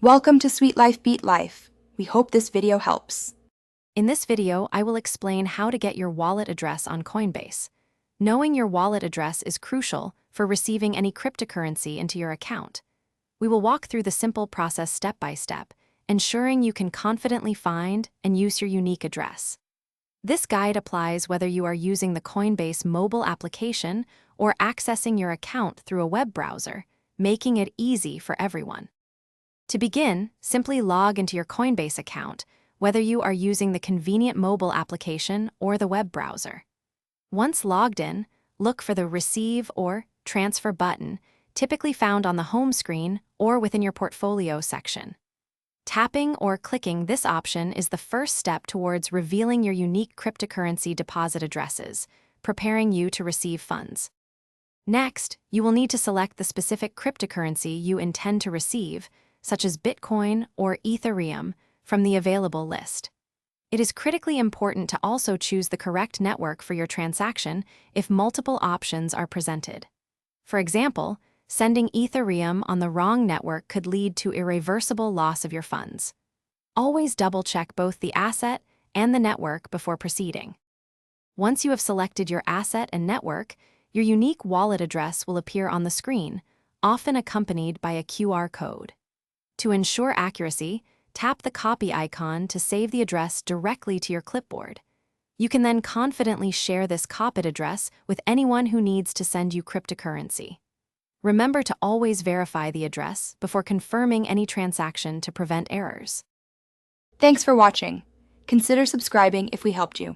Welcome to Sweet Life Beat Life. We hope this video helps. In this video, I will explain how to get your wallet address on Coinbase. Knowing your wallet address is crucial for receiving any cryptocurrency into your account. We will walk through the simple process step by step, ensuring you can confidently find and use your unique address. This guide applies whether you are using the Coinbase mobile application or accessing your account through a web browser, making it easy for everyone. To begin, simply log into your Coinbase account, whether you are using the convenient mobile application or the web browser. Once logged in, look for the Receive or Transfer button, typically found on the home screen or within your portfolio section. Tapping or clicking this option is the first step towards revealing your unique cryptocurrency deposit addresses, preparing you to receive funds. Next, you will need to select the specific cryptocurrency you intend to receive, such as Bitcoin or Ethereum, from the available list. It is critically important to also choose the correct network for your transaction if multiple options are presented. For example, sending Ethereum on the wrong network could lead to irreversible loss of your funds. Always double-check both the asset and the network before proceeding. Once you have selected your asset and network, your unique wallet address will appear on the screen, often accompanied by a QR code. To ensure accuracy, tap the copy icon to save the address directly to your clipboard. You can then confidently share this copied address with anyone who needs to send you cryptocurrency. Remember to always verify the address before confirming any transaction to prevent errors. Thanks for watching. Consider subscribing if we helped you.